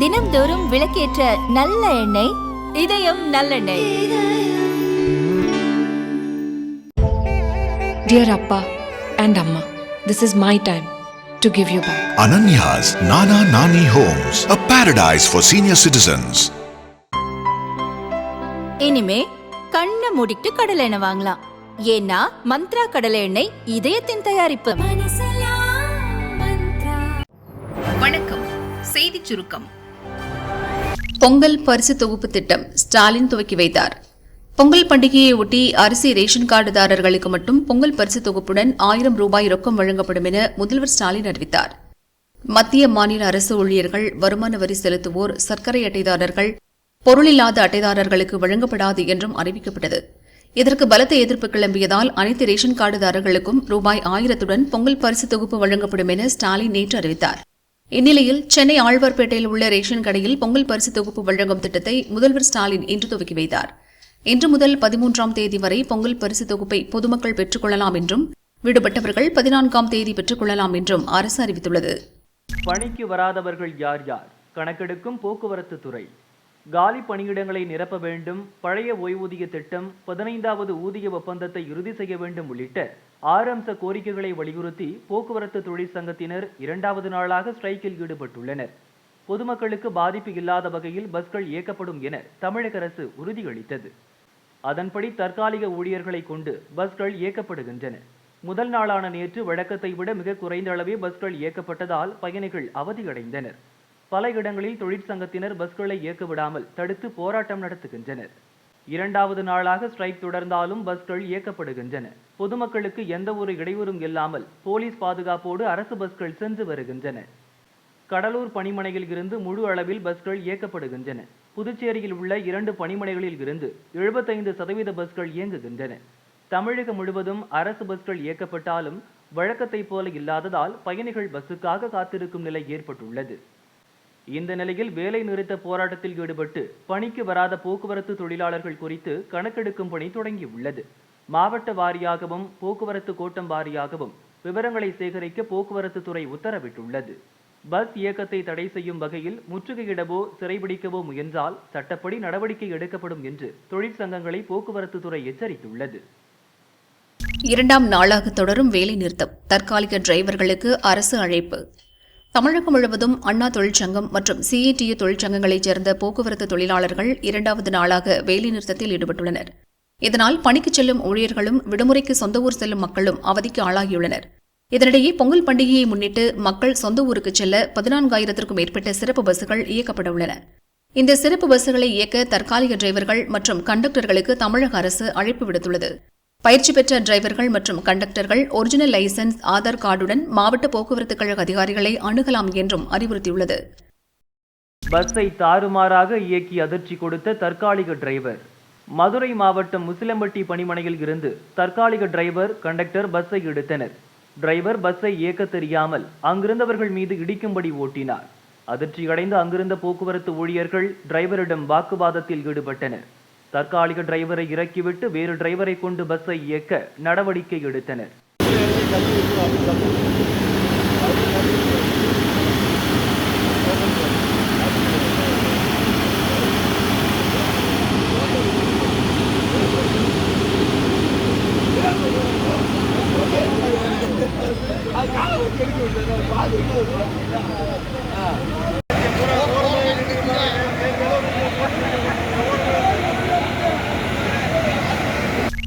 தினம்தோறும் விளக்கேற்ற நல்ல எண்ணெய் இதயம் நல்லெண்ணெய். Dear Appa and Amma, this is my time to give you back. Ananya's Nana Nani Homes, a paradise for senior citizens. இனிமே கண்ணை மூடிட்டு கடலை எண்ணெய் வாங்கலாம். ஏன்னா மந்த்ரா கடலை எண்ணெய் இதயத்தின் தயாரிப்பு. வணக்கம். செய்தி சுருக்கம். பொங்கல் பரிசு தொகுப்பு திட்டம் ஸ்டாலின் துவக்கி வைத்தார். பொங்கல் பண்டிகையை ஒட்டி அரிசி ரேஷன் கார்டுதாரர்களுக்கு மட்டும் பொங்கல் பரிசு தொகுப்புடன் 1000 ரூபாய் ரொக்கம் வழங்கப்படும் என முதல்வர் ஸ்டாலின் அறிவித்தார். மத்திய மாநில அரசு ஊழியர்கள், வருமான வரி செலுத்துவோர், சர்க்கரை அட்டைதாரர்கள், பொருளில்லாத அட்டைதாரர்களுக்கு வழங்கப்படாது என்றும் அறிவிக்கப்பட்டது. இதற்கு பலத்த எதிர்ப்பு கிளம்பியதால் அனைத்து ரேஷன் கார்டுதாரர்களுக்கும் ரூபாய் 1000 பொங்கல் பரிசு தொகுப்பு வழங்கப்படும் என ஸ்டாலின் நேற்று அறிவித்தார். இந்நிலையில் சென்னை ஆழ்வார்பேட்டையில் உள்ள ரேஷன் கடையில் பொங்கல் பரிசு தொகுப்பு வழங்கும் திட்டத்தை முதல்வர் ஸ்டாலின் இன்று துவக்கி வைத்தார். இன்று முதல் 13ஆம் தேதி வரை பொங்கல் பரிசு தொகுப்பை பொதுமக்கள் பெற்றுக் கொள்ளலாம் என்றும் விடுபட்டவர்கள் 14ஆம் தேதி பெற்றுக் கொள்ளலாம் என்றும் அரசு அறிவித்துள்ளது. பணிக்கு வராதவர்கள் யார் யார்? கணக்கெடுக்கும் போக்குவரத்து துறை. காலி பணியிடங்களை நிரப்ப வேண்டும், பழைய ஓய்வூதிய திட்டம், 15வது ஊதிய ஒப்பந்தத்தை இறுதி செய்ய வேண்டும் உள்ளிட்ட 6 அம்ச கோரிக்கைகளை வலியுறுத்தி போக்குவரத்து தொழிற்சங்கத்தினர் 2வது நாளாக ஸ்ட்ரைக்கில் ஈடுபட்டுள்ளனர். பொதுமக்களுக்கு பாதிப்பு இல்லாத வகையில் பஸ்கள் இயக்கப்படும் என தமிழக அரசு உறுதியளித்தது. அதன்படி தற்காலிக ஊழியர்களை கொண்டு பஸ்கள் இயக்கப்படுகின்றன. முதல் நாளான நேற்று வழக்கத்தை விட மிக குறைந்த அளவே பஸ்கள் இயக்கப்பட்டதால் பயணிகள் அவதியடைந்தனர். பல இடங்களில் தொழிற்சங்கத்தினர் பஸ்களை இயக்க விடாமல் தடுத்து போராட்டம் நடத்துகின்றனர். 2வது நாளாக ஸ்ட்ரைக் தொடர்ந்தாலும் பஸ்கள் இயக்கப்படுகின்றன. பொதுமக்களுக்கு எந்த ஒரு இடையூறும் இல்லாமல் போலீஸ் பாதுகாப்போடு அரசு பஸ்கள் சென்று வருகின்றன. கடலூர் பணிமனையில் இருந்து முழு அளவில் பஸ்கள் இயக்கப்படுகின்றன. புதுச்சேரியில் உள்ள 2 பணிமனைகளில் இருந்து 75% பஸ்கள் இயங்குகின்றன. தமிழகம் முழுவதும் அரசு பஸ்கள் இயக்கப்பட்டாலும் வழக்கத்தை போல இல்லாததால் பயணிகள் பஸ்ஸுக்காக காத்திருக்கும் நிலை ஏற்பட்டுள்ளது. இந்த நிலையில் வேலை நிறுத்த போராட்டத்தில் ஈடுபட்டு பணிக்கு வராத போக்குவரத்து தொழிலாளர்கள் குறித்து கணக்கெடுக்கும் பணி தொடங்கியுள்ளது. மாவட்ட வாரியாகவும் போக்குவரத்து கோட்டம் வாரியாகவும் விவரங்களை சேகரிக்க போக்குவரத்து துறை உத்தரவிட்டுள்ளது. பஸ் இயக்கத்தை தடை செய்யும் வகையில் முற்றுகையிடவோ சிறைபிடிக்கவோ முயன்றால் சட்டப்படி நடவடிக்கை எடுக்கப்படும் என்று தொழிற்சங்கங்களை போக்குவரத்து துறை எச்சரித்துள்ளது. 2ஆம் நாளாக தொடரும் வேலை நிறுத்தம். தற்காலிக டிரைவர்களுக்கு அரசு அழைப்பு. தமிழகம் முழுவதும் அண்ணா தொழிற்சங்கம் மற்றும் சிஏடியு தொழிற்சங்கங்களைச் சேர்ந்த போக்குவரத்து தொழிலாளர்கள் 2வது நாளாக வேலைநிறுத்தத்தில் ஈடுபட்டுள்ளனர். இதனால் பணிக்கு செல்லும் ஊழியர்களும் விடுமுறைக்கு சொந்த ஊர் செல்லும் மக்களும் அவதிக்கு ஆளாகியுள்ளனர். இதனிடையே பொங்கல் பண்டிகையை முன்னிட்டு மக்கள் சொந்த ஊருக்கு செல்ல 14,000க்கும் மேற்பட்ட சிறப்பு பஸ்கள் இயக்கப்பட உள்ளன. இந்த சிறப்பு பஸ்களை இயக்க தற்காலிக டிரைவர்கள் மற்றும் கண்டக்டர்களுக்கு தமிழக அரசு அழைப்பு விடுத்துள்ளது. பயிற்சி பெற்ற டிரைவர்கள் மற்றும் கண்டக்டர்கள் ஒரிஜினல் லைசென்ஸ், ஆதார் கார்டுடன் மாவட்ட போக்குவரத்து கழக அதிகாரிகளை அணுகலாம் என்றும் அறிவுறுத்தியுள்ளது. பஸ்ஸை தாறுமாறாக இயக்கி அதிர்ச்சி கொடுத்த தற்காலிக டிரைவர். மதுரை மாவட்டம் முசிலம்பட்டி பணிமனையில் இருந்து தற்காலிக டிரைவர், கண்டக்டர் பஸ்ஸை எடுத்தனர். டிரைவர் பஸ்ஸை இயக்க தெரியாமல் அங்கிருந்தவர்கள் மீது இடிக்கும்படி ஓட்டினார். அதிர்ச்சியடைந்த அங்கிருந்த போக்குவரத்து ஊழியர்கள் டிரைவரிடம் வாக்குவாதத்தில் ஈடுபட்டனர். தற்காலிக டிரைவரை இறக்கிவிட்டு வேறு டிரைவரை கொண்டு பஸ்ஸை இயக்க நடவடிக்கை எடுத்தனர்.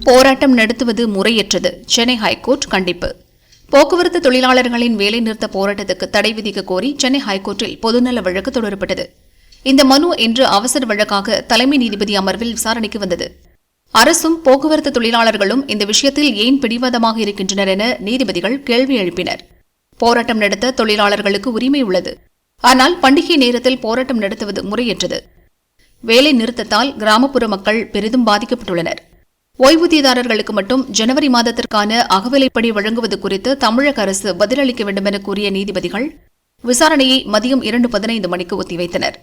போராட்டம் நடத்துவது முறையற்றது. சென்னை ஹைகோர்ட் கண்டிப்பு. போக்குவரத்து தொழிலாளர்களின் வேலைநிறுத்த போராட்டத்துக்கு தடை விதிக்க கோரி சென்னை ஹைகோர்ட்டில் பொதுநல வழக்கு தொடரப்பட்டது. இந்த மனு இன்று அவசர வழக்காக தலைமை நீதிபதி அமர்வில் விசாரணைக்கு வந்தது. அரசும் போக்குவரத்து தொழிலாளர்களும் இந்த விஷயத்தில் ஏன் பிடிவாதமாக இருக்கின்றனர் என நீதிபதிகள் கேள்வி எழுப்பினர். போராட்டம் நடத்த தொழிலாளர்களுக்கு உரிமை உள்ளது. ஆனால் பண்டிகை நேரத்தில் போராட்டம் நடத்துவது முறையற்றது. வேலை நிறுத்தத்தால் கிராமப்புற மக்கள் பெரிதும் பாதிக்கப்பட்டுள்ளனர். ஓய்வூதியதாரர்களுக்கு மட்டும் ஜனவரி மாதத்திற்கான அகவிலைப்படி வழங்குவது குறித்து தமிழக அரசு பதிலளிக்க வேண்டும் என கூறிய நீதிபதிகள் விசாரணையை மதியம் 2:15 மணிக்கு ஒத்திவைத்தனர்.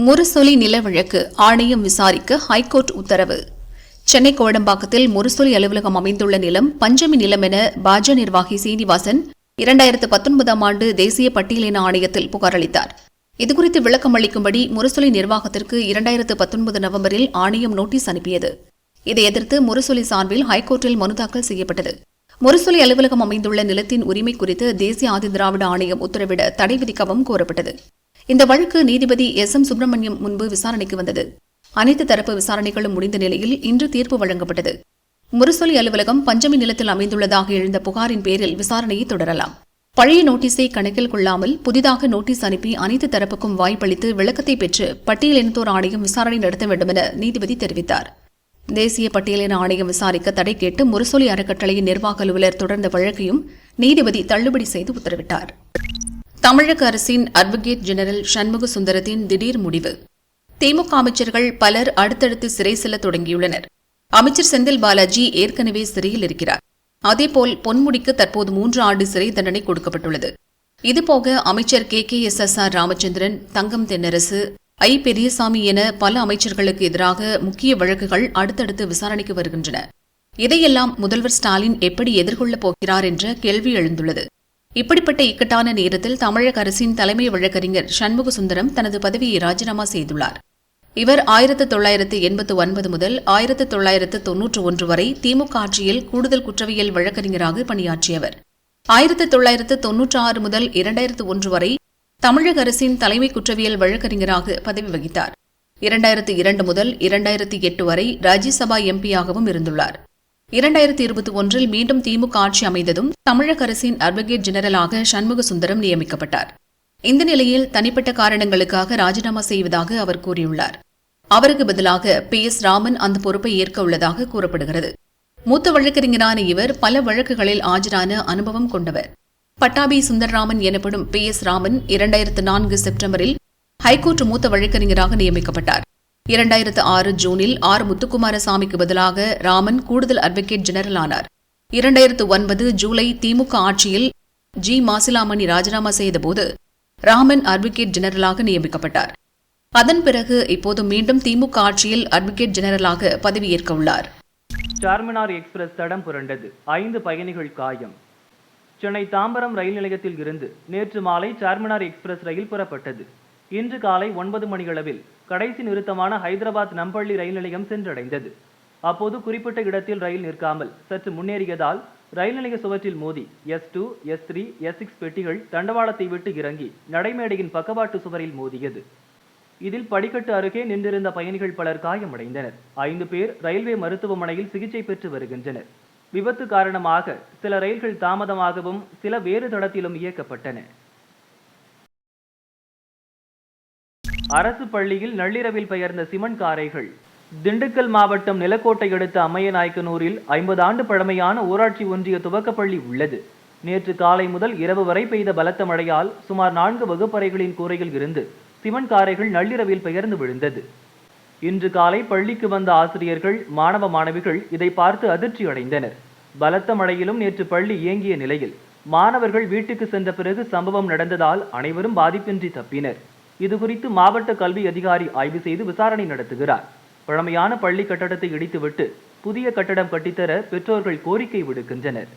முரசொலி நில வழக்கு ஆணையம் விசாரிக்க ஹைகோர்ட் உத்தரவு. சென்னை கோடம்பாக்கத்தில் முரசொலி அலுவலகம் அமைந்துள்ள நிலம் பஞ்சமி நிலம் என பாஜ நிர்வாகி சீனிவாசன் 2019ஆம் ஆண்டு தேசிய பட்டியலின ஆணையத்தில் புகார் அளித்தார். இதுகுறித்து விளக்கம் அளிக்கும்படி முரசொலி நிர்வாகத்திற்கு 2019 நவம்பரில் ஆணையம் நோட்டீஸ் அனுப்பியது. இதை எதிர்த்து முரசொலி சார்பில் ஹைகோர்ட்டில் மனு தாக்கல் செய்யப்பட்டது. முரசொலி அலுவலகம் அமைந்துள்ள நிலத்தின் உரிமை குறித்து தேசிய ஆதிதிராவிட ஆணையம் உத்தரவிட தடை விதிக்கவும் கோரப்பட்டது. இந்த வழக்கு நீதிபதி S.M. சுப்பிரமணியம் முன்பு விசாரணைக்கு வந்தது. அனைத்து தரப்பு விசாரணைகளும் முடிந்த நிலையில் இன்று தீர்ப்பு வழங்கப்பட்டது. முரசொலி அலுவலகம் பஞ்சமி நிலத்தில் அமைந்துள்ளதாக எழுந்த புகாரின் பேரில் விசாரணையை தொடரலாம். பழைய நோட்டீஸை கணக்கில் கொள்ளாமல் புதிதாக நோட்டீஸ் அனுப்பி அனைத்து தரப்புக்கும் வாய்ப்பளித்து விளக்கத்தை பெற்று பட்டியலினத்தோர் ஆணையம் விசாரணை நடத்த வேண்டும் என நீதிபதி தெரிவித்தார். தேசிய பட்டியலின ஆணையம் விசாரிக்க தடை கேட்டு முரசொலி அறக்கட்டளையின் நிர்வாக அலுவலர் தொடர்ந்த வழக்கையும் நீதிபதி தள்ளுபடி செய்து உத்தரவிட்டார். தமிழக அரசின் அட்வொகேட் ஜெனரல் சண்முக சுந்தரத்தின் திடீர் முடிவு. திமுக அமைச்சர்கள் பலர் அடுத்தடுத்து சிறை செல்ல தொடங்கியுள்ளனர். அமைச்சர் செந்தில் பாலாஜி ஏற்கனவே சிறையில் இருக்கிறார். அதேபோல் பொன்முடிக்கு தற்போது 3 ஆண்டு சிறை தண்டனை கொடுக்கப்பட்டுள்ளது. இதுபோக அமைச்சர் KKSSR ராமச்சந்திரன், தங்கம் தென்னரசு, ஐ. பெரியசாமி என பல அமைச்சர்களுக்கு எதிராக முக்கிய வழக்குகள் அடுத்தடுத்து விசாரணைக்கு வருகின்றன. இதையெல்லாம் முதல்வர் ஸ்டாலின் எப்படி எதிர்கொள்ளப் போகிறார் என்ற கேள்வி எழுந்துள்ளது. இப்படிப்பட்ட இக்கட்டான நேரத்தில் தமிழக அரசின் தலைமை வழக்கறிஞர் சண்முக சுந்தரம் தனது பதவியை ராஜினாமா செய்துள்ளார். இவர் 1989 முதல் 1991 வரை திமுக ஆட்சியில் கூடுதல் குற்றவியல் வழக்கறிஞராக பணியாற்றியவர். 1996 முதல் 2001 வரை தமிழக அரசின் தலைமை குற்றவியல் வழக்கறிஞராக பதவி வகித்தார். 2002 முதல் 2008 வரை ராஜ்யசபா எம்பியாகவும் இருந்துள்ளார். 2021 மீண்டும் திமுக ஆட்சி அமைந்ததும் தமிழக அரசின் அட்வொகேட் ஜெனரலாக சண்முக சுந்தரம் நியமிக்கப்பட்டார். இந்த நிலையில் தனிப்பட்ட காரணங்களுக்காக ராஜினாமா செய்வதாக அவர் கூறியுள்ளார். அவருக்கு பதிலாக PS ராமன் அந்த பொறுப்பை ஏற்க உள்ளதாக கூறப்படுகிறது. மூத்த வழக்கறிஞரான இவர் பல வழக்குகளில் ஆஜரான அனுபவம் கொண்டவர். பட்டாபி சுந்தர்ராமன் எனப்படும் PS ராமன் 2004 செப்டம்பரில் ஹைகோர்ட் மூத்த வழக்கறிஞராக நியமிக்கப்பட்டார். 2006 ஜூனில் R. முத்துக்குமாரசாமிக்கு பதிலாக ராமன் கூடுதல் அட்வொகேட் ஜெனரல் ஆனார். 2009 ஜூலை திமுக ஆட்சியில் G. மாசிலாமணி ராஜினாமா செய்தபோது ராமன் அட்வொகேட் ஜெனரலாக நியமிக்கப்பட்டார். அதன் பிறகு இப்போது மீண்டும் திமுக ஆட்சியில் அட்வொகேட் ஜெனரலாக பதவியேற்க உள்ளார். சார்மினார் எக்ஸ்பிரஸ் தடம் புரண்டது, 5 பயணிகள் காயம். சென்னை தாம்பரம் ரயில் நிலையத்தில் இருந்து நேற்று மாலை சார்மினார் எக்ஸ்பிரஸ் ரயில் புறப்பட்டது. இன்று காலை 9 மணியளவில் கடைசி நிறுத்தமான ஹைதராபாத் நம்பள்ளி ரயில் நிலையம் சென்றடைந்தது. அப்போது குறிப்பிட்ட இடத்தில் ரயில் நிற்காமல் சற்று முன்னேறியதால் ரயில் நிலைய சுவற்றில் மோதி S2, S3, S6 பெட்டிகள் தண்டவாளத்தை விட்டு இறங்கி நடைமேடையின் பக்கவாட்டு சுவரில் மோதியது. இதில் படிக்கட்டு அருகே நின்றிருந்த பயணிகள் பலர் காயமடைந்தனர். 5 பேர் ரயில்வே மருத்துவமனையில் சிகிச்சை பெற்று வருகின்றனர். விபத்து காரணமாக சில ரயில்கள் தாமதமாகவும் சில வேறு தடத்திலும் இயக்கப்பட்டன. அரசு பள்ளியில் நள்ளிரவில் பெயர்ந்த சிமெண்ட் காரைகள். திண்டுக்கல் மாவட்டம் நிலக்கோட்டை அடுத்த அம்மையநாயக்கனூரில் 50 ஆண்டு பழமையான ஊராட்சி ஒன்றிய துவக்கப்பள்ளி உள்ளது. நேற்று காலை முதல் இரவு வரை பெய்த பலத்த மழையால் சுமார் 4 வகுப்பறைகளின் கூரையில் இருந்து சிமெண்ட் காரைகள் நள்ளிரவில் பெயர்ந்து விழுந்தது. இன்று காலை பள்ளிக்கு வந்த ஆசிரியர்கள், மாணவ மாணவிகள் இதை பார்த்து அதிர்ச்சி அடைந்தனர். பலத்த மழையிலும் நேற்று பள்ளி இயங்கிய நிலையில் மாணவர்கள் வீட்டுக்கு சென்ற பிறகு சம்பவம் நடந்ததால் அனைவரும் பாதிப்பின்றி தப்பினர். இதுகுறித்து மாவட்ட கல்வி அதிகாரி ஆய்வு செய்து விசாரணை நடத்துகிறார். பழமையான பள்ளி கட்டடத்தை இடித்துவிட்டு புதிய கட்டடம் கட்டித்தர பெற்றோர்கள் கோரிக்கை விடுக்கின்றனர்.